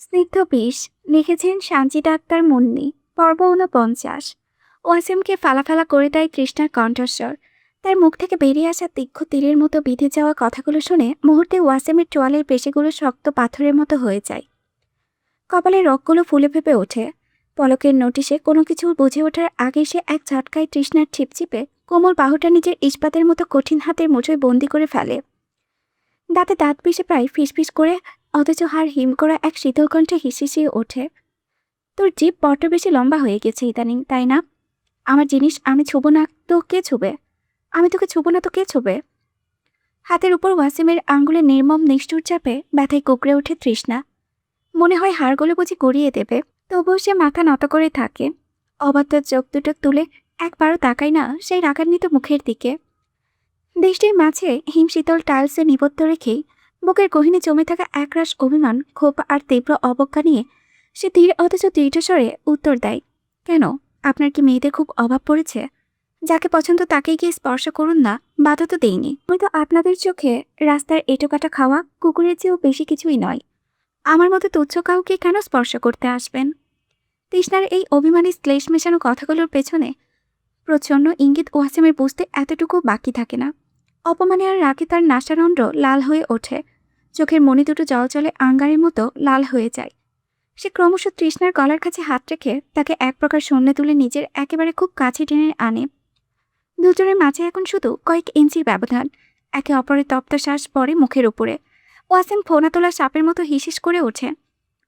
স্নিগ্ধ বিষ লিখেছেন সানজিদা আক্তার মুন্নি। পর্ব ৪৯। ওয়াসিমকে ফালাফালা করে দেয় তৃষ্ণার কণ্ঠস্বর। তার মুখ থেকে বেরিয়ে আসা তীক্ষ্ণ তীরের মতো বিঁধে যাওয়া কথাগুলো শুনে মুহূর্তে ওয়াসিমের চোয়ালের পেশিগুলো শক্ত পাথরের মতো হয়ে যায়। কপালের রগগুলো ফুলে ফেপে ওঠে। পলকের নোটিশে কোনো কিছু বুঝে ওঠার আগে সে এক ঝটকায় তৃষ্ণার ছিপছিপে কোমল বাহুটা নিজের ইস্পাতের মতো কঠিন হাতের মুঠোয় বন্দি করে ফেলে। দাঁতে দাঁত পিষে প্রায় ফিসফিস করে, অথচ হাড় হিম করা এক শীতল কণ্ঠে হিসিয়ে ওঠে। তোর জিভ বড্ড বেশি লম্বা হয়ে গেছে ইদানিং, তাই না? আমার জিনিস আমি ছুবো না তো কে ছুবে? আমি তোকে ছুবো না তো কে ছুবে? হাতের উপর ওয়াসিমের আঙ্গুলে নির্মম নিষ্ঠুর চাপে ব্যথায় কুকড়ে ওঠে তৃষ্ণা। মনে হয় হাড়গুলো বুঝি গড়িয়ে দেবে, তবুও সে মাথা নত করে থাকে। অবাধ্য চোখ দুটো তুলে একবারও তাকায় না সেই রাগান্বিত মুখের দিকে। দৃষ্টির মাঝে হিমশীতল টাইলসে নিবদ্ধ রেখেই বুকের গহীনে জমে থাকা একরাশ অভিমান, ক্ষোভ আর তীব্র অবজ্ঞা নিয়ে সে ধীর অথচ দৃঢ়স্বরে উত্তর দেয়, কেন? আপনার কি মেয়েদের খুব অভাব পড়েছে? যাকে পছন্দ তাকেই গিয়ে স্পর্শ করুন না, বাধা তো দেইনি। আমি তো আপনাদের চোখে রাস্তার এঁটোকাটা খাওয়া কুকুরের চেয়েও বেশি কিছুই নয়। আমার মতো তুচ্ছ কাউকে কেন স্পর্শ করতে আসবেন? তৃষ্ণার এই অভিমানী শ্লেষ মেশানো কথাগুলোর পেছনে প্রচ্ছন্ন ইঙ্গিত ওয়াসিমের বুঝতে এতটুকু বাকি থাকে না। অপমানে আর রাগে তার নাসারণ্ড লাল হয়ে ওঠে। চোখের মণি দুটো জলচলে আঙ্গারের মতো লাল হয়ে যায়। সে ক্রমশ তৃষ্ণার গলার কাছে হাত রেখে তাকে এক প্রকার শূন্যে তুলে নিজের একেবারে খুব কাছে টেনে আনে। দুজনের মাঝে এখন শুধু কয়েক ইঞ্চির ব্যবধান। একে অপরের তপ্ত শ্বাস পড়ে মুখের উপরে। ওয়াসিম ফোনা তোলা সাপের মতো হিসিস করে ওঠে,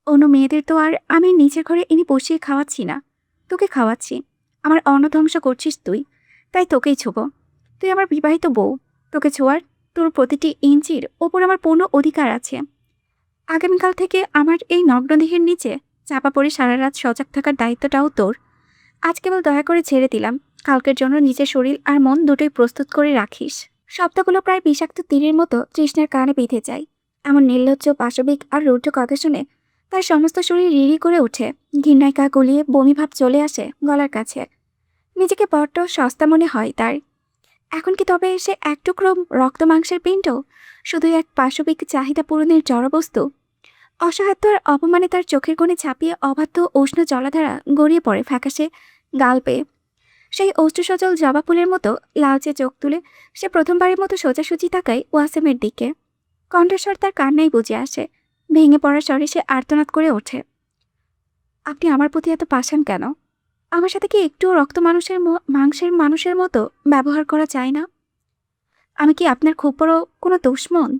অন্য মেয়েদের তো আর আমি নিচের ঘরে এনে বসিয়ে খাওয়াচ্ছি না, তোকে খাওয়াচ্ছি। আমার অন্নধ্বংস করছিস তুই, তাই তোকেই ছোব। তুই আমার বিবাহিত বউ, তোকে ছোঁয়ার, তোর প্রতিটি ইঞ্চির ওপর আমার পূর্ণ অধিকার আছে। আগামীকাল থেকে আমার এই নগ্নদেহের নিচে চাপা পড়ে সারা রাত সজাগ থাকার দায়িত্বটাও তোর। আজ কেবল দয়া করে ছেড়ে দিলাম, কালকের জন্য নিজের শরীর আর মন দুটোই প্রস্তুত করে রাখিস। শব্দগুলো প্রায় বিষাক্ত তীরের মতো তৃষ্ণার কানে বিঁধে যায়। এমন নির্লজ্জ, পাশবিক আর রুদ্ধ কথা শুনে তার সমস্ত শরীর রিরি করে ওঠে। ঘৃণায় গা গলিয়ে বমি ভাব চলে আসে গলার কাছে। নিজেকে বড্ড সস্তা মনে হয় তার। এখন কি তবে সে এক টুকরো রক্ত মাংসের পিণ্ড, শুধু এক পাশবিক চাহিদা পূরণের জড়বস্তু? অসহায়ত্ব আর অপমানে তার চোখের কোণে ছাপিয়ে অবাধ্য উষ্ণ জলাধারা গড়িয়ে পড়ে ফ্যাকাশে গাল পেয়ে। সেই অশ্রুসজল জবা ফুলের মতো লালচে চোখ তুলে সে প্রথমবারের মতো সোজাসুজি তাকায় ওয়াসিমের দিকে। কণ্ঠস্বর তার কান্নাই বুঝে আসে। ভেঙে পড়ার স্বরে সে আর্তনাদ করে ওঠে, আপনি আমার প্রতি এত পাষাণ কেন? আমার সাথে কি একটুও রক্ত মাংসের মানুষের মতো ব্যবহার করা যায় না? আমি কি আপনার খুব বড় কোনো দুশমন?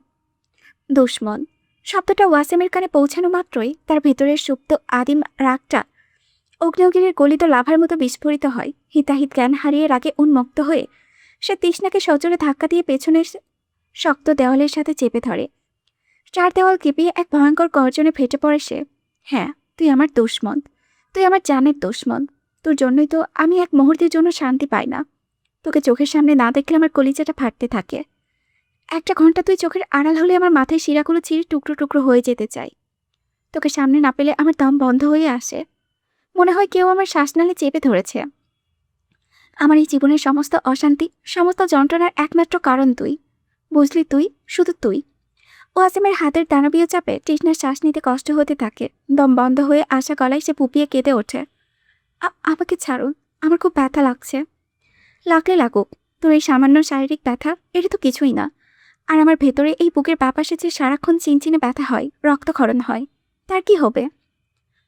দুশমন শব্দটা ওয়াসিমের কানে পৌঁছানো মাত্রই তার ভেতরের সুপ্ত আদিম রাগটা অগ্নিগিরির গলিত লাভার মতো বিস্ফোরিত হয়। হিতাহিত জ্ঞান হারিয়ে রাগে উন্মুক্ত হয়ে সে তৃষ্ণাকে সজোরে ধাক্কা দিয়ে পেছনের শক্ত দেওয়ালের সাথে চেপে ধরে। চার দেওয়াল কেঁপিয়ে এক ভয়ঙ্কর গর্জনে ফেটে পড়ে সে। হ্যাঁ, তুই আমার দুশমন, তুই আমার জানের দুশমন। তোর জন্যই তো আমি এক মুহূর্তের জন্য শান্তি পাই না। তোকে চোখের সামনে না দেখলে আমার কলিজাটা ফাটতে থাকে। একটা ঘন্টা তুই চোখের আড়াল হলে আমার মাথায় শিরাগুলো ছিঁড়ে টুকরো টুকরো হয়ে যেতে চাই। তোকে সামনে না পেলে আমার দম বন্ধ হয়ে আসে। মনে হয় কেউ আমার শ্বাসনালী চেপে ধরেছে। আমার এই জীবনের সমস্ত অশান্তি, সমস্ত যন্ত্রণার একমাত্র কারণ তুই। বুঝলি, তুই, শুধু তুই। ওয়াসিমের হাতের দানবীয় চাপে তৃষ্ণার শ্বাস নিতে কষ্ট হতে থাকে। দম বন্ধ হয়ে আসা গলায় সে পুপিয়ে কেঁদে ওঠে, আমাকে ছাড়ুন, আমার খুব ব্যথা লাগছে। লাগলে লাগুক, তোর এই সামান্য শারীরিক ব্যথা এটা তো কিছুই না। আর আমার ভেতরে এই বুকের বাপাসে যে সারাক্ষণ চিনচিনে ব্যথা হয়, রক্তক্ষরণ হয়, তার কি হবে?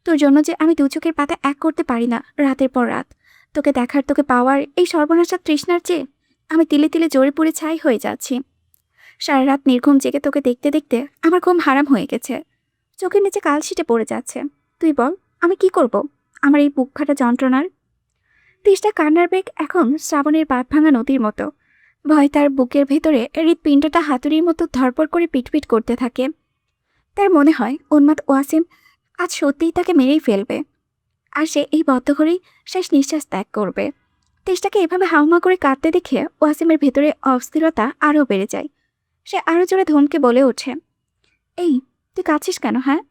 তোর জন্য যে আমি দু চোখের পাতা এক করতে পারি না রাতের পর রাত। তোকে দেখার, তোকে পাওয়ার এই সর্বনাশা তৃষ্ণার চেয়ে আমি তিলে তিলে জোরে পুড়ে ছাই হয়ে যাচ্ছি। সারা রাত নির্ঘুম জেগে তোকে দেখতে দেখতে আমার ঘুম হারাম হয়ে গেছে। চোখের নিচে কালশিটে পড়ে যাচ্ছে। তুই বল, আমি কি করব আমার এই বুক ফাটা যন্ত্রণার? তৃষ্ণা কান্নার বেগ এখন শ্রাবণের বাঁধ ভাঙা নদীর মতো। ভয় তার বুকের ভেতরে হৃৎপিণ্ডটা হাতুড়ির মতো ধরপড় করে পিটপিট করতে থাকে। তার মনে হয় উন্মাদ ওয়াসিম আজ সত্যিই তাকে মেরেই ফেলবে, আর সে এই বদ্ধ ঘরেই শেষ নিঃশ্বাস ত্যাগ করবে। তেষ্টাকে এভাবে হাউমা করে কাঁদতে দেখে ওয়াসিমের ভেতরে অস্থিরতা আরও বেড়ে যায়। সে আরও জোরে ধমকে বলে ওঠে, এই, তুই কাঁদছিস কেন? হ্যাঁ,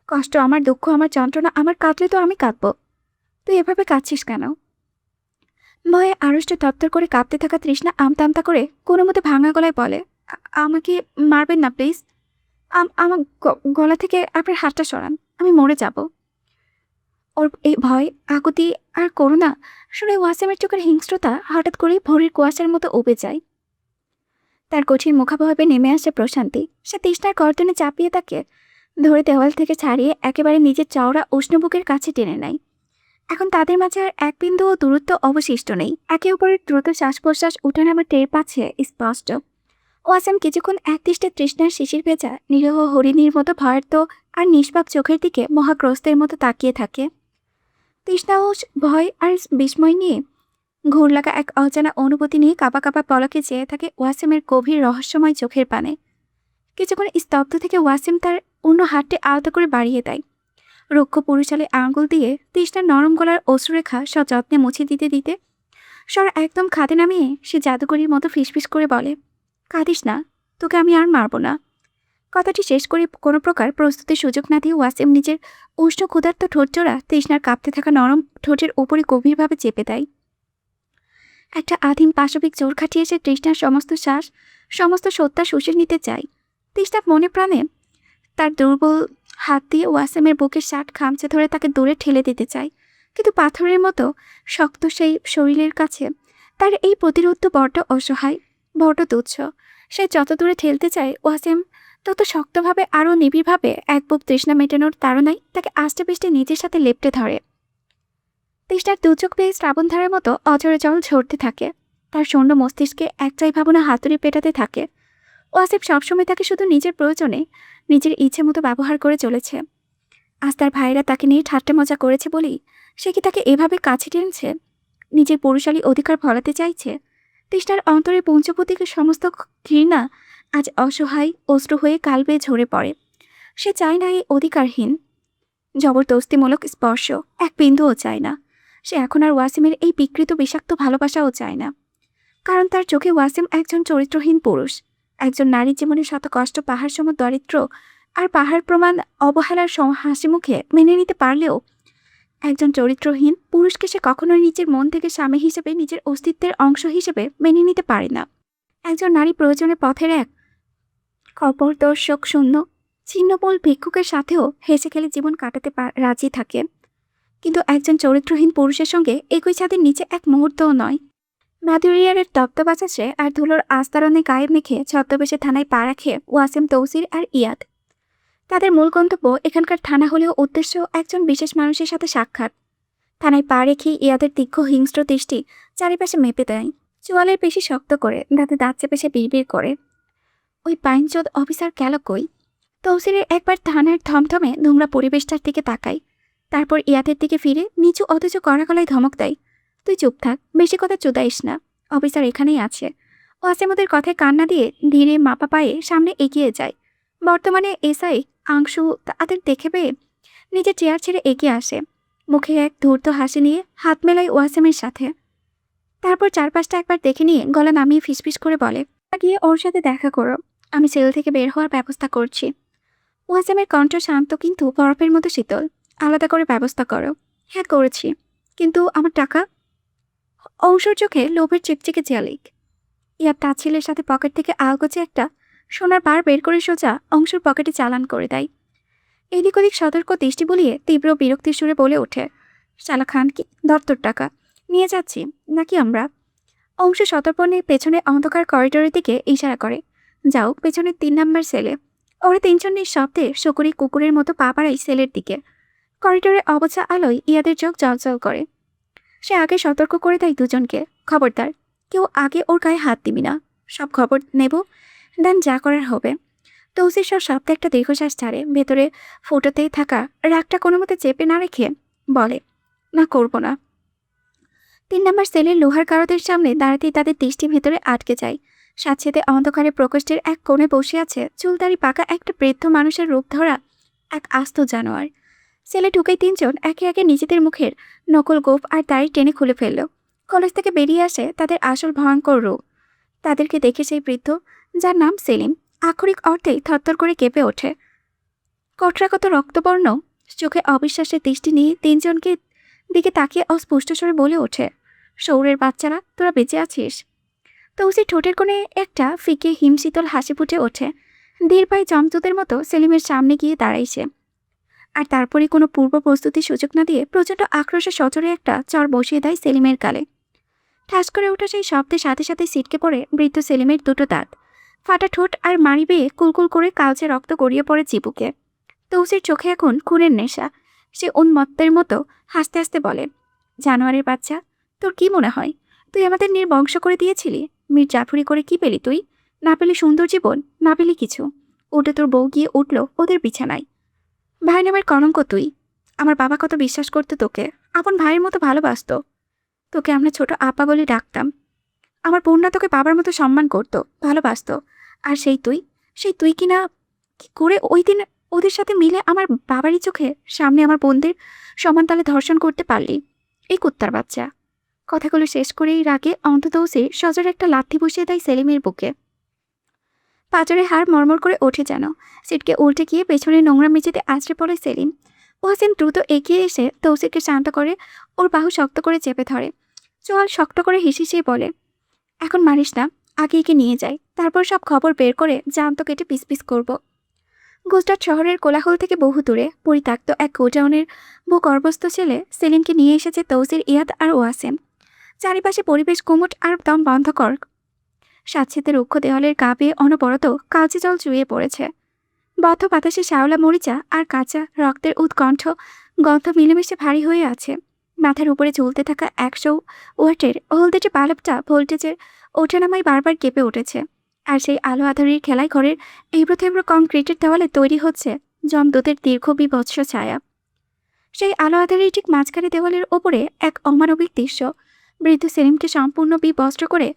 কষ্ট আমার, দুঃখ আমার, যন্ত্রণা আমার, কাঁদলে তো আমি কাঁদব। তুই এভাবে কাঁদছিস কেন? ভয়ে আড়ষ্ট তত্তর করে কাঁপতে থাকা তৃষ্ণা আমতা আমতা করে কোনো মতে ভাঙা গলায় বলে, আমাকে মারবেন না প্লিজ। আমার গলা থেকে আপনার হাতটা সরান, আমি মরে যাব। ওর এই ভয়, আকুতি আর করুণা শুনে ওয়াসিমের চোখের হিংস্রতা হঠাৎ করেই ভোরের কুয়াশার মতো উবে যায়। তার কঠিন মুখাভাবে নেমে আসে প্রশান্তি। সে তৃষ্ণার গর্দনে চাপিয়ে তাকে ধরে দেওয়াল থেকে ছাড়িয়ে একেবারে নিজের চওড়া উষ্ণ বুকের কাছে টেনে নেয়। এখন তাদের মাঝে আর এক বিন্দুও দূরত্ব অবশিষ্ট নেই। একে অপরের দ্রুত শ্বাস প্রশ্বাস উঠানামা টের পাচ্ছে স্পষ্ট। ওয়াসিম কিছুক্ষণ একদৃষ্টে তৃষ্ণার শিশির ভেজা নিরীহ হরিণীর মতো ভয়ার্ত আর নিষ্পাপ চোখের দিকে মহাগ্রস্তের মতো তাকিয়ে থাকে। তৃষ্ণা ও ভয় আর বিস্ময় নিয়ে ঘোর লাগা এক অজানা অনুভূতি নিয়ে কাঁপা কাঁপা পলকে চেয়ে থাকে ওয়াসিমের গভীর রহস্যময় চোখের পানে। কিছুক্ষণ স্তব্ধ থেকে ওয়াসিম তার অন্য হাতটি আলতো করে বাড়িয়ে দেয়। রুক্ষ পুরুষালে আঙুল দিয়ে তৃষ্ণার নরম গলার অশ্রুরেখা সযত্নে মুছে দিতে দিতে স্বর একদম খাদে নামিয়ে সে জাদুকরীর মতো ফিসফিস করে বলে, কাঁদিস না, তোকে আমি আর মারব না। কথাটি শেষ করে কোনো প্রকার প্রস্তুতির সুযোগ না দিয়ে ওয়াসিম নিজের উষ্ণ ক্ষুধার্ত ঠোঁটজোড়া তৃষ্ণার কাঁপতে থাকা নরম ঠোঁটের ওপরে গভীরভাবে চেপে দেয়। একটা আদিম পাশবিক জোর খাটিয়ে সে তৃষ্ণার সমস্ত শ্বাস, সমস্ত সত্তা শুষে নিতে চায়। তৃষ্ণা মনে প্রাণে তার দুর্বল হাত দিয়ে ওয়াসিমের বুকের শার্ট খামচে ধরে তাকে দূরে ঠেলে দিতে চায়, কিন্তু পাথরের মতো শক্ত সেই শরীরের কাছে তার এই প্রতিরোধ বড্ড অসহায়, বড্ড তুচ্ছ। সে যত দূরে ঠেলতে চায় ওয়াসিম তত শক্তভাবে আরও নিবিড়ভাবে এক বুক তৃষ্ণা মেটানোর তাড়নায় তাকে আষ্টে পিষ্টে নিজের সাথে লেপ্টে ধরে। তৃষ্ণার দুচোখ পেয়ে শ্রাবণধারার মতো অজরে জল ঝরতে থাকে। তার শূন্য মস্তিষ্কে একটাই ভাবনা হাতুড়ি পেটাতে থাকে। ওয়াসিম সবসময় তাকে শুধু নিজের প্রয়োজনে, নিজের ইচ্ছে মতো ব্যবহার করে চলেছে। আজ তার ভাইরা তাকে নিয়ে ঠাট্টা মজা করেছে বলেই সে কি তাকে এভাবে কাছে টেনেছে, নিজের পুরুষালী অধিকার ফলাতে চাইছে। তৃষ্ণার অন্তরে পঞ্চপতিকে সমস্ত ঘৃণা আজ অসহায় অশ্রু হয়ে কাল বেয়ে ঝরে পড়ে। সে চায় না এই অধিকারহীন জবরদস্তিমূলক স্পর্শ, এক বিন্দুও চায় না। সে এখন আর ওয়াসিমের এই বিকৃত বিষাক্ত ভালোবাসাও চায় না, কারণ তার চোখে ওয়াসিম একজন চরিত্রহীন পুরুষ, একজন নারীর জীবনে শত কষ্ট, পাহাড় সম দরিদ্র আর পাহাড় প্রমাণ অবহেলার হাসি মুখে মেনে নিতে পারলেও একজন চরিত্রহীন পুরুষকে সে কখনোই নিজের মন থেকে স্বামী হিসেবে, নিজের অস্তিত্বের অংশ হিসেবে মেনে নিতে পারে না। একজন নারী প্রয়োজনে পথের এক কপরদর্শক শূন্য ছিন্নবল ভিক্ষুকের সাথেও হেসে খেলে জীবন কাটাতে রাজি থাকে, কিন্তু একজন চরিত্রহীন পুরুষের সঙ্গে একই ছাদের নিচে এক মুহূর্তও নয়। মাদুরিয়ারের তপ্ত বাতাসে আর ধুলোর আস্তরণে গায়ে মেখে ছদ্মবেশে থানায় পা রাখে ওয়াসিম, তৌসির আর ইয়াদ। তাদের মূল গন্তব্য এখানকার থানা হলেও উদ্দেশ্য একজন বিশেষ মানুষের সাথে সাক্ষাৎ। থানায় পা রেখে ইয়াদের তীক্ষ্ণ হিংস্র দৃষ্টি চারিপাশে মেপে দেয়। চোয়ালের পেশি শক্ত করে দাঁতে দাঁত চেপে সে বিড়বিড় করে, ওই পাইনচোদ অফিসার গেল কই? তৌসিরের একবার থানার থমথমে নোংরা পরিবেশটার দিকে তাকায়, তারপর ইয়াদের দিকে ফিরে নিচু অথচ কড়া গলায় ধমক দেয়, তুই চুপ থাক, বেশি কথা চুদাইস না, অফিসার এখানেই আছে। ওয়াসিম ওদের কথায় কান্না দিয়ে ধীরে মাপা পায়ে সামনে এগিয়ে যায়। বর্তমানে এসআই আংশু তাদের দেখে পেয়ে নিজের চেয়ার ছেড়ে এগিয়ে আসে, মুখে এক ধূর্ত হাসি নিয়ে হাত মেলায় ওয়াসিমের সাথে। তারপর চারপাশটা একবার দেখে নিয়ে গলা নামিয়ে ফিসফিস করে বলে, গিয়ে ওর সাথে দেখা করো, আমি সেল থেকে বের হওয়ার ব্যবস্থা করছি। ওয়াসিমের কণ্ঠ শান্ত কিন্তু বরফের মতো শীতল। আলাদা করে ব্যবস্থা করো। হ্যাঁ করেছি, কিন্তু আমার টাকা? অংশুর চোখে লোভের চিকচিকে ঝালিক। ইয়ার তাচ্ছিলের সাথে পকেট থেকে আলগোছে একটা সোনার বার বের করে সোজা অংশুর পকেটে চালান করে দেয়। এদিক ওদিক সতর্ক দৃষ্টি বুলিয়ে তীব্র বিরক্তির সুরে বলে ওঠে, শালা খান কি দত্তর টাকা নিয়ে যাচ্ছি নাকি আমরা? অংশ সতর্পণে পেছনে অন্ধকার করিডোরের দিকে ইশারা করে, যাও পেছনের 3 নম্বর সেলে। ওরা তিনজন নিঃশব্দে শকুরি কুকুরের মতো পা বাড়ায় সেলের দিকে। করিডোরে অবচা আলোয় ইয়াদের চোখ জলজল করে। সে আগে সতর্ক করে দেয় দুজনকে, খবরদার কেউ আগে ওর গায়ে হাত দিবি না, সব খবর নেব, দেন যা করার হবে। তৌসির সব শব্দে একটা দীর্ঘশ্বাস ছাড়ে, ভেতরে ফুটোতেই থাকা রাগটা কোনো মতে চেপে না রেখে বলে, না করব না। 3 নম্বর সেলের লোহার কারদের সামনে দাঁড়াতেই তাদের দৃষ্টি ভেতরে আটকে যায়। স্যাঁতসেঁতে অন্ধকারে প্রকোষ্ঠের এক কোণে বসে আছে চুলদাড়ি পাকা একটা বৃদ্ধ মানুষের রূপ ধরা এক আস্ত জানোয়ার। সেলে ঢুকেই তিনজন একে একে নিজেদের মুখের নকল গোঁফ আর দাড়ি টেনে খুলে ফেলল। কলেজ থেকে বেরিয়ে আসে তাদের আসল ভয়ঙ্কর রূপ। তাদেরকে দেখে সেই বৃদ্ধ, যার নাম সেলিম, আক্ষরিক অর্থেই থরথর করে কেঁপে ওঠে। কটরাগত রক্তবর্ণ চোখে অবিশ্বাসের দৃষ্টি নিয়ে তিনজনকে দিকে তাকিয়ে অস্পষ্ট স্বরে বলে ওঠে, শৌরের বাচ্চারা, তোরা বেঁচে আছিস? তৌসির ঠোঁটের কোণে একটা ফিকে হিমশীতল হাসি ফুটে ওঠে। ধীর পায়ে জমজুদের মতো সেলিমের সামনে গিয়ে দাঁড়াইছে। আর তারপরে কোনো পূর্ব প্রস্তুতির সুযোগ না দিয়ে প্রচণ্ড আক্রোশে সচরে একটা চর বসিয়ে দেয় সেলিমের গালে। ঠাস করে ওঠা সেই শব্দের সাথে সাথে ছিটকে পড়ে বৃদ্ধ সেলিমের দুটো দাঁত, ফাটা ঠোঁট আর মাড়ি বেয়ে কুলকুল করে কালচে রক্ত গড়িয়ে পড়ে চিবুকে। তৌসির চোখে এখন খুনের নেশা। সে উন্মত্তের মতো হাসতে হাসতে বলে, জানোয়ারের বাচ্চা, তোর কি মনে হয় তুই আমাদের নির্বংশ করে দিয়েছিলি? মীর জাফরি করে কি পেলি তুই? না পেলি সুন্দর জীবন, না পেলি কিছু। উঠে তোর বউ গিয়ে উঠল ওদের বিছানায়। ভাই নামের কলঙ্ক তুই। আমার বাবা কত বিশ্বাস করতো তোকে, আপন ভাইয়ের মতো ভালোবাসতো। তোকে আমরা ছোট আপা বলে ডাকতাম। আমার বোনরা তোকে বাবার মতো সম্মান করতো, ভালোবাসতো। আর সেই তুই কিনা কি করে ওই দিন ওদের সাথে মিলে আমার বাবারই চোখে সামনে আমার বোনদের সমান তালে ধর্ষণ করতে পারলি? এই কুত্তার বাচ্চা। কথাগুলো শেষ করেই রাগে অন্তদৌসে সজরে একটা লাথি বসিয়ে দেয় সেলিমের বুকে। পাঁজরে হাড় মরমর করে ওঠে যেন। সিটকে উল্টে গিয়ে পেছনে নোংরা মেঝেতে আছড়ে পড়ে সেলিম। ওয়াসিম দ্রুত এগিয়ে এসে তৌসিরকে শান্ত করে ওর বাহু শক্ত করে চেপে ধরে। চোয়াল শক্ত করে হিসিয়ে বলে, এখন মারিস না, আগে একে নিয়ে যাই, তারপর সব খবর বের করে জ্যান্ত কেটে পিস পিস করব। গুজরাট শহরের কোলাহল থেকে বহু দূরে পরিত্যক্ত এক গোডাউনের ভূগর্ভস্থ ছেলে সেলিমকে নিয়ে এসেছে তৌসির, ইয়াদ আর ওয়াসিম। চারিপাশে পরিবেশ কুমুট আর দম বন্ধকর। স্যাঁতসেঁতে রুক্ষ দেওয়ালের গা বেয়ে অনবরত কালচে জল চুইয়ে পড়েছে। বদ্ধ বাতাসে শ্যাওলা মরিচা আর কাঁচা রক্তের উৎকণ্ঠ গন্ধ মিলেমিশে ভারী হয়ে আছে। মাথার উপরে ঝুলতে থাকা 100 ওয়াটের হলদেটে বাল্বটা ভোল্টেজের ওঠানামায় বারবার কেঁপে উঠেছে। আর সেই আলো আধারির খেলায় ঘরের এবড়ো থেবড়ো কংক্রিটের দেওয়ালে তৈরি হচ্ছে যমদূতের দীর্ঘ বিভৎস ছায়া। সেই আলো আধারির ঠিক মাঝখানে দেওয়ালের ওপরে এক অমানবিক দৃশ্য। বৃদ্ধ সেলিমকে সম্পূর্ণ বিবস্ত্র করে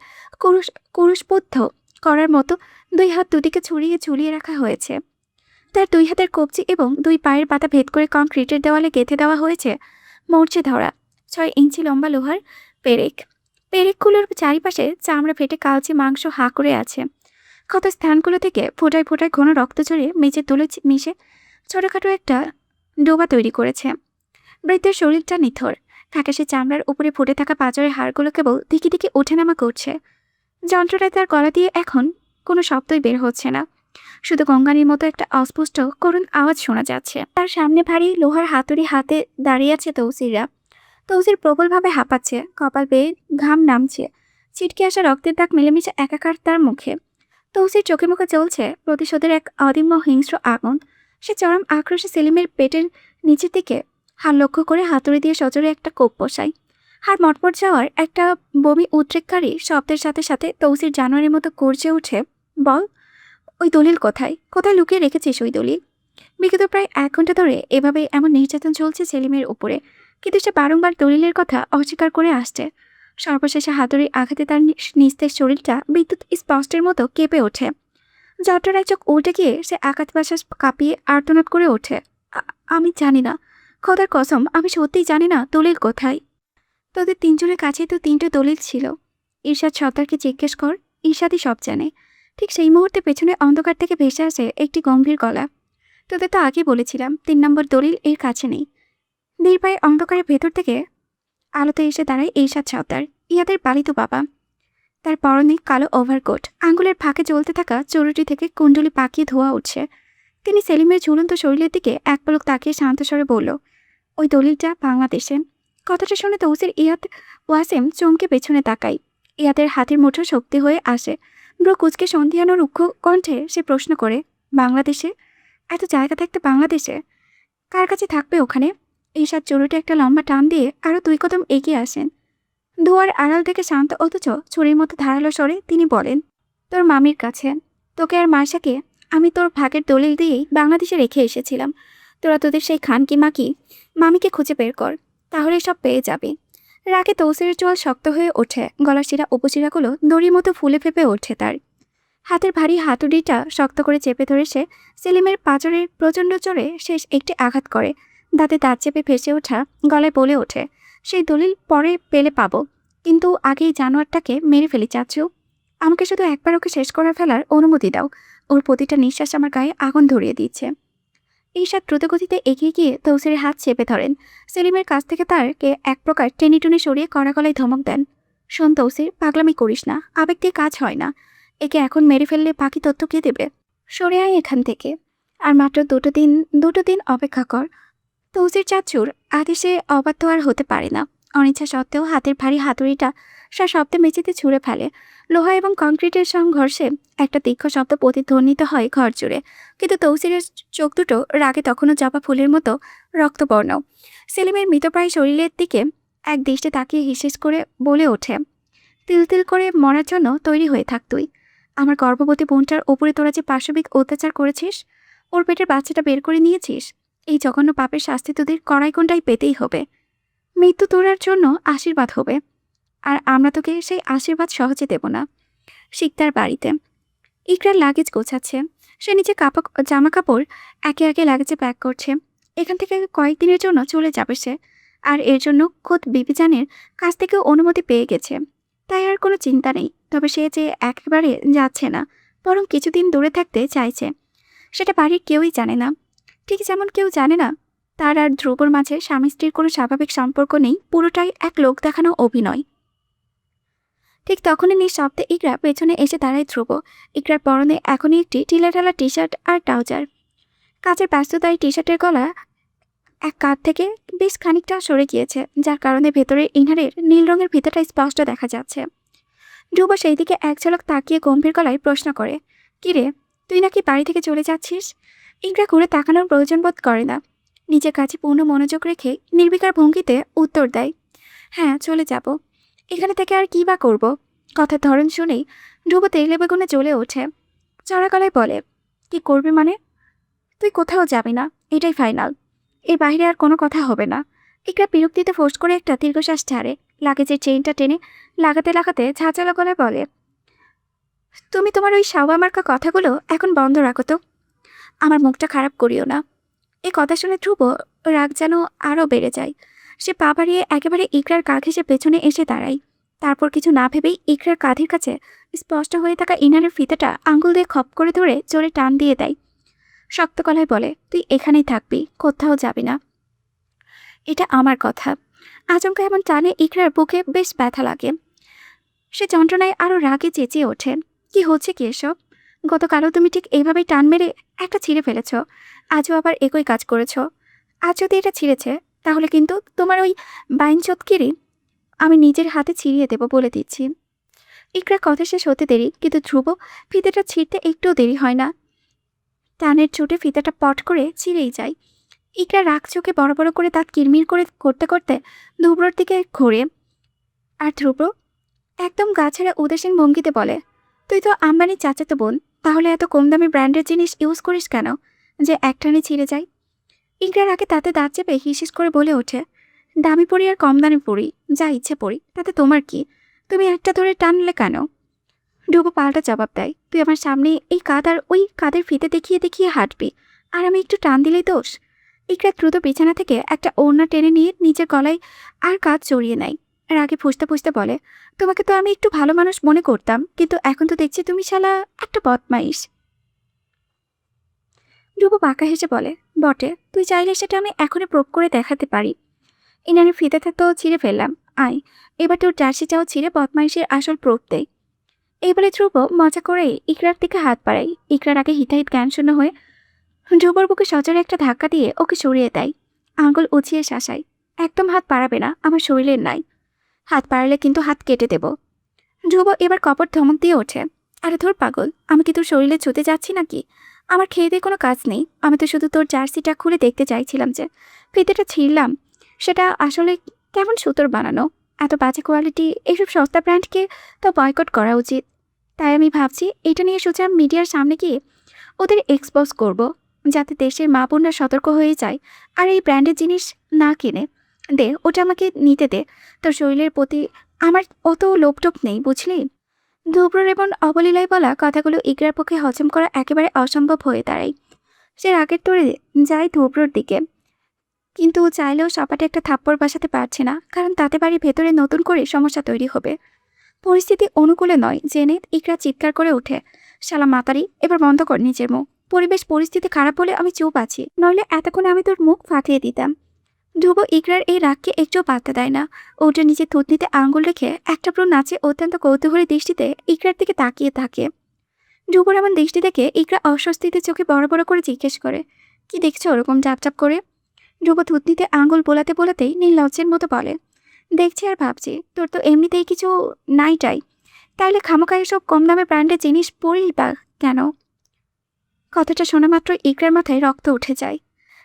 কুরুষবদ্ধ করার মতো দুই হাত দুদিকে ছড়িয়ে ঝুলিয়ে রাখা হয়েছে। তার দুই হাতের কবজি এবং দুই পায়ের পাতা ভেদ করে কংক্রিটের দেওয়ালে গেঁথে দেওয়া হয়েছে মরচে ধরা 6 ইঞ্চি লম্বা লোহার পেরেক। পেরেকগুলোর চারিপাশে চামড়া ফেটে কালচে মাংস হাঁ করে আছে। ক্ষত স্থানগুলো থেকে ফোঁটায় ফোঁটায় ঘন রক্ত ঝরে মেঝের তুলে মিশে ছোটখাটো একটা ডোবা তৈরি করেছে। বৃদ্ধের শরীরটা নিথর। ফ্যাকাশে চামড়ার উপরে ফুটে থাকা পাঁজরের হাড়গুলো কেবল দিকে দিকে ওঠেনামা করছে। যন্ত্রটায় তার গলা দিয়ে এখন কোনো শব্দই বের হচ্ছে না, শুধু গঙ্গানির মতো একটা অস্পষ্ট করুণ আওয়াজ শোনা যাচ্ছে। তার সামনে ভারী লোহার হাতুড়ি হাতে দাঁড়িয়ে আছে তৌসিররা। তৌসির প্রবলভাবে হাঁপাচ্ছে, কপাল বেয়ে ঘাম নামছে, ছিটকে আসা রক্তের দাগ মিলেমিশে একাকার তার মুখে। তৌসির চোখে মুখে চলছে প্রতিশোধের এক অদম্য হিংস্র আগুন। সে চরম আক্রোশে সেলিমের পেটের নিচের দিকে হাড় লক্ষ্য করে হাতুড়ি দিয়ে সজোরে একটা কোপ বসায়। হাড় মটমট যাওয়ার একটা বমি উদ্রেককারী শব্দের সাথে সাথে তৌসির জানোয়ারের মতো গর্জে উঠে, বল, ওই দলিল কোথায়? কোথায় লুকিয়ে রেখেছিস ওই দলিল? বিগত প্রায় 1 ঘন্টা ধরে এভাবে এমন নির্যাতন চলছে সেলিমের উপরে, কিন্তু সে বারংবার দলিলের কথা অস্বীকার করে আসছে। সর্বশেষে হাতুড়ির আঘাতে তার নিস্তেজ শরীরটা বিদ্যুৎ স্পষ্টের মতো কেঁপে ওঠে। যন্ত্রণায় চোখ উল্টে গিয়ে সে আঘাত বাসাস কাঁপিয়ে আর্তনাদ করে ওঠে, আমি জানি না, খোদার কসম, আমি সত্যিই জানি না দলিল কোথায়। তোদের 3 জনের কাছেই তো 3টে দলিল ছিল। ঈর্ষাদ সর্দারকে জিজ্ঞেস কর, ঈর্ষাদই সব জানে। ঠিক সেই মুহূর্তে পেছনে অন্ধকার থেকে ভেসে আসে একটি গম্ভীর গলা, তোদের তো আগে বলেছিলাম 3 নম্বর দলিল এর কাছে নেই। নির্ভয় অন্ধকারের ভেতর থেকে আলোতে এসে দাঁড়ায় ঈর্ষাদ সর্দার, ইয়াদের পালিত বাবা। তার পরনে কালো ওভারকোট, আঙ্গুলের ফাঁকে জ্বলতে থাকা চুরুটি থেকে কুণ্ডলি পাকিয়ে ধোয়া উঠছে। তিনি সেলিমের ঝুলন্ত শরীরের দিকে এক পলক তাকিয়ে শান্ত স্বরে বলল, ওই দলিলটা বাংলাদেশে। কথাটা শুনে তৌসির, ইয়াদ, ওয়াসিম চমকে পেছনে তাকাই। ইয়াদের হাতের মুঠো শক্তি হয়ে আসে। ব্রো কুচকে সন্ধিয়ানো রুক্ষ কণ্ঠে সে প্রশ্ন করে, বাংলাদেশে? এত জায়গা থাকতে বাংলাদেশে? কার কাছে থাকবে ওখানে? ঈর্ষাদ চুরুটে একটা লম্বা টান দিয়ে আরও 2 কদম এগিয়ে আসেন। ধোয়ার আড়াল থেকে শান্ত অথচ ছুরির মতো ধারালো স্বরে তিনি বলেন, তোর মামির কাছে। তোকে আর মার্শাকে আমি তোর ভাগের দলিল দিয়েই বাংলাদেশে রেখে এসেছিলাম। তোরা তোদের সেই খানকি মাকি মামিকে খুঁজে বের কর, তাহলে সব পেয়ে যাবে। রাগে তৌসিরের চোয়াল শক্ত হয়ে ওঠে, গলার শিরা উপশিরাগুলো দড়ির মতো ফুলে ফেপে ওঠে তার। হাতের ভারী হাতুড়িটা শক্ত করে চেপে ধরে সে সেলিমের পাঁজরের প্রচণ্ড জোরে শেষ একটি আঘাত করে। দাঁতে দাঁত চেপে ভেসে ওঠা গলায় বলে ওঠে, সেই দলিল পরে পেলে পাবো, কিন্তু আগেই জানোয়ারটাকে মেরে ফেলি চাচ্ছু। আমাকে শুধু একবার ওকে শেষ করে ফেলার অনুমতি দাও। ওর প্রতিটা নিঃশ্বাস আমার গায়ে আগুন ধরিয়ে দিচ্ছে। ঈর্ষাদ দ্রুতগতিতে এগিয়ে গিয়ে তৌসিরের হাত চেপে ধরেন। সেলিমের কাছ থেকে তারকে এক প্রকার টেনে টুনে সরিয়ে কড়া গলায় ধমক দেন, শোন তৌসির, পাগলামি করিস না, আবেগ দিয়ে কাজ হয় না। একে এখন মেরে ফেললে বাকি তথ্য কে দেবে? সরে আয় এখান থেকে। আর মাত্র দুটো দিন অপেক্ষা কর। তৌসির চাচুর আদেশে অবাধ্য আর হতে পারে না। অনিচ্ছা সত্ত্বেও হাতের ভারী হাতুড়িটা শব্দে মেঝেতে ছুঁড়ে ফেলে। লোহা এবং কংক্রিটের সংঘর্ষে একটা তীক্ষ্ণ শব্দ প্রতিধ্বনিত হয় ঘর জুড়ে। কিন্তু তৌসিরের চোখ দুটো রাগে তখনও জবা ফুলের মতো রক্তবর্ণ। সেলিমের মৃতপ্রায় শরীরের দিকে এক দৃষ্টে তাকিয়ে হিসেস করে বলে ওঠে, তিল তিল করে মরার জন্য তৈরি হয়ে থাক তুই। আমার গর্ভবতী বোনটার ওপরে তোরা যে পাশবিক অত্যাচার করেছিস, ওর পেটের বাচ্চাটা বের করে নিয়েছিস, এই জঘন্য পাপের শাস্তি তোদের কড়াই পেতেই হবে। মৃত্যু তোরার জন্য আশীর্বাদ হবে, আর আমরা তোকে সেই আশীর্বাদ সহজে দেব না। শিকদার বাড়িতে ইকরার লাগেজ গোছাচ্ছে। সে নিচে জামা কাপড় একে একে লাগেজে প্যাক করছে। এখান থেকে কয়েকদিনের জন্য চলে যাবে সে, আর এর জন্য খোদ বিবিজানের কাছ থেকেও অনুমতি পেয়ে গেছে। তাই আর কোনো চিন্তা নেই। তবে সে যে একেবারে যাচ্ছে না, বরং কিছুদিন দূরে থাকতে চাইছে। সেটা বাড়ির কেউই জানে না, ঠিক যেমন কেউ জানে না তার আর ধ্রুবর মাঝে স্বামী স্ত্রীর কোনো স্বাভাবিক সম্পর্ক নেই। পুরোটাই এক লোক দেখানো অভিনয়। ঠিক তখনই নিঃশব্দে ইকরা পেছনে এসে দাঁড়ায় ধ্রুব। ইকরার পরনে এখনই একটি ঢিলাঢালা টি শার্ট আর ট্রাউজার। কাজের ব্যস্ততায় টি শার্টের গলা এক কাঁধ থেকে বেশ খানিকটা সরে গিয়েছে, যার কারণে ভেতরের ইনারের নীল রঙের ফিতাটা স্পষ্ট দেখা যাচ্ছে। ধ্রুব সেই দিকে এক ঝলক তাকিয়ে গম্ভীর গলায় প্রশ্ন করে, কিরে, তুই নাকি বাড়ি থেকে চলে যাচ্ছিস? ইকরা ঘুরে তাকানোর প্রয়োজন বোধ করে না। নিজের কাছে পূর্ণ মনোযোগ রেখে নির্বিকার ভঙ্গিতে উত্তর দেয়, হ্যাঁ চলে যাব। এখানে থেকে আর কী বা করব? কথার ধরন শুনেই ধ্রুব তেলে বেগুনে জ্বলে ওঠে। চড়া গলায় বলে, কি করবি মানে? তুই কোথাও যাবি না, এটাই ফাইনাল। এর বাইরে আর কোনো কথা হবে না। ইকরা বিরক্তিতে ফোঁস করে একটা দীর্ঘশ্বাস ছাড়ে। লাগেজের চেইনটা টেনে লাগাতে লাগাতে ঝাঁচালো গলায় বলে, তুমি তোমার ওই সাওয়া মার্কা কথাগুলো এখন বন্ধ রাখো তো। আমার মুখটা খারাপ করিও না। এই কথা শুনে ধ্রুব রাগ যেন আরও বেড়ে যায়। সে পা বাড়িয়ে একেবারে ইকরার কাঁধ ঘেঁষে পেছনে এসে দাঁড়ায়। তারপর কিছু না ভেবেই ইকরার কাঁধের কাছে স্পষ্ট হয়ে থাকা ইনারের ফিতাটা আঙুল দিয়ে খপ করে ধরে জোরে টান দিয়ে দেয়। শক্ত গলায় বলে, তুই এখানেই থাকবি, কোথাও যাবি না। এটা আমার কথা। আচমকা এমন টানে ইকরার বুকে বেশ ব্যথা লাগে। সে যন্ত্রণায় আরও রাগে চেঁচিয়ে ওঠে, কি হচ্ছে কি এসব? গতকালও তুমি ঠিক এইভাবেই টান মেরে একটা ছিঁড়ে ফেলেছ, আজও আবার একই কাজ করেছ। আজ যদি এটা ছিঁড়েছে, তাহলে কিন্তু তোমার ওই বাইনচোদকিরি আমি নিজের হাতে ছিঁড়িয়ে দেব, বলে দিচ্ছি। ইকরা কথা শেষ হতে দেরি, কিন্তু ধ্রুব ফিতাটা ছিঁড়তে একটুও দেরি হয় না। টানের চোটে ফিতাটা পট করে ছিঁড়েই যায়। ইকরা রাগ চোখে বড় বড় করে দাঁত কিরমির করতে করতে ধ্রুবর দিকে ঘোরে। আর ধ্রুব একদম গা ছেড়ে উদাসীন ভঙ্গিতে বলে, তুই তো আম্বানির চাচাতো বোন, তাহলে এত কম দামি ব্র্যান্ডের জিনিস ইউজ করিস কেন যে একটানে ছিঁড়ে যায়? ইকরার আগে তাতে দাঁত চেপে হিসিস করে বলে ওঠে, দামি পড়ি আর কম দামি পড়ি, যা ইচ্ছে পড়ি, তাতে তোমার কি? তুমি একটা ধরে টানলে কেন? ধ্রুব পাল্টা জবাব দেয়, তুই আমার সামনে এই কাঁধ আর ওই কাঁধের ফিতে দেখিয়ে দেখিয়ে হাঁটবি, আর আমি একটু টান দিলেই দোষ? ইকরা দ্রুত বিছানা থেকে একটা ওড়না টেনে নিয়ে নিজের গলায় আর কাঁধ জড়িয়ে নেয়। রাগে ফুসতে ফুসতে বলে, তোমাকে তো আমি একটু ভালো মানুষ মনে করতাম, কিন্তু এখন তো দেখছি তুমি শালা একটা বদমাইশ। ধ্রুব বাঁকা হেসে বলে, বটে, তুই চাইলে সেটা আমি এখনই প্রুভ করে দেখাতে পারি। ইনারের ফিতেটা তো ছিঁড়ে ফেললাম, আয় এবার তোর জার্সিটাও ছিঁড়ে বদমাইশের আসল প্রুফ দেয়। এইবারে ধ্রুব মজা করে ইকরার দিকে হাত বাড়াই। ইকরার আগে হিতাহিত জ্ঞানশূন্য হয়ে ধ্রুবর বুকে সজোরে একটা ধাক্কা দিয়ে ওকে সরিয়ে দেয়। আঙুল উঁচিয়ে শাসায়, একদম হাত পাড়াবে না, আমার শরীরের নাই। হাত পাড়ালে কিন্তু হাত কেটে দেব। ধ্রুব এবার কপট ধমক দিয়ে ওঠে, আরে ধর পাগল, আমি কি তোর শরীরে ছুতে যাচ্ছি নাকি? আমার খেয়ে দিয়ে কোনো কাজ নেই। আমি তো শুধু তোর জার্সিটা খুলে দেখতে চাইছিলাম যে ফিতেটা ছিঁড়লাম সেটা আসলে কেমন সুতোর বানানো। এত বাজে কোয়ালিটি এইসব সস্তা ব্র্যান্ডকে তো বয়কট করা উচিত। তাই আমি ভাবছি এটা নিয়ে সোজা মিডিয়ার সামনে গিয়ে ওদের এক্সপোজ করব, যাতে দেশের মা বোনরা সতর্ক হয়ে যায় আর এই ব্র্যান্ডের জিনিস না কিনে। দে ওটা আমাকে নিতে দে, তোর শরীরের প্রতি আমার অত লোভটোপ নেই, বুঝলি? ধ্রুবর এবং অবলীলায় বলা কথাগুলো ইকরার পক্ষে হজম করা একেবারে অসম্ভব হয়ে দাঁড়ায়। সে রাগের তোড়ে যায় ধ্রুবর দিকে, কিন্তু চাইলেও সপাটে একটা থাপ্পড় বসাতে পারছে না, কারণ তাতে বাড়ির ভেতরে নতুন করে সমস্যা তৈরি হবে। পরিস্থিতি অনুকূলে নয় জেনে ইকরা চিৎকার করে ওঠে, শালা মাতারি, এবার বন্ধ কর নিজের মুখ। পরিস্থিতি খারাপ বলে আমি চুপ আছি, নইলে এতক্ষণে আমি তোর মুখ ফাটিয়ে দিতাম। ধ্রুব ইকরার এই রাগকে একটুও পাত্তা দেয় না। ওটা নিজের থুতনিতে আঙ্গুল রেখে একটা প্রো নাচে অত্যন্ত কৌতূহলী দৃষ্টিতে ইকরার দিকে তাকিয়ে থাকে। ধ্রুবর এমন দৃষ্টি দেখে ইকরা অস্বস্তিতে চোখে বড় বড় করে জিজ্ঞেস করে, কি দেখছো ওরকম চাপ চাপ করে? ধ্রুব থুতনিতে আঙুল বোলাতে বোলাতেই নির্লজ্জের মতো বলে, দেখছি আর ভাবছি তোর তো এমনিতেই কিছু নাইটাই, তাইলে খামোখা এসব কম দামে ব্র্যান্ডের জিনিস পরিস বা কেন? কথাটা শোনা মাত্র ইকরার মাথায় রক্ত উঠে যায়।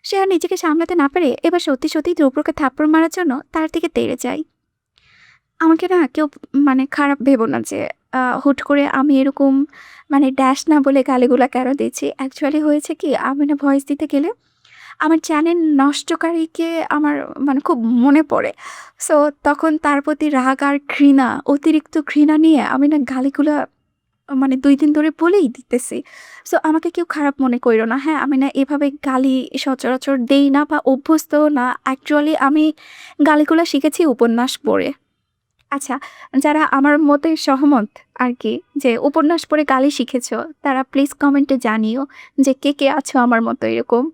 সে আর নিজেকে সামলাতে না পেরে এবার সত্যি সত্যি ধ্রুবকে থাপ্পড় মারার জন্য তার দিকে তেড়ে যায়। আমাকে না কেউ খারাপ ভেবো না যে হুট করে আমি এরকম ড্যাশ না বলে গালিগুলা কেন দিচ্ছি। অ্যাকচুয়ালি হয়েছে কি, আমি না ভয়েস দিতে গেলে আমার চ্যানেল নষ্টকারীকে আমার খুব মনে পড়ে। সো তখন তার প্রতি রাগ আর ঘৃণা, অতিরিক্ত ঘৃণা নিয়ে আমি না গালিগুলা ২ দিন ধরে বলেই দিতেছি। সো আমাকে কেউ খারাপ মনে কইরো না, হ্যাঁ? আমি না এভাবে গালি সচরাচর দেই না বা অভ্যস্তও না। অ্যাকচুয়ালি আমি গালিগুলা শিখেছি উপন্যাস পড়ে। আচ্ছা, যারা আমার মতে সহমত আরকি যে উপন্যাস পড়ে গালি শিখেছ, তারা প্লিজ কমেন্টে জানিও যে কে, কে আছো আমার মতো এরকম?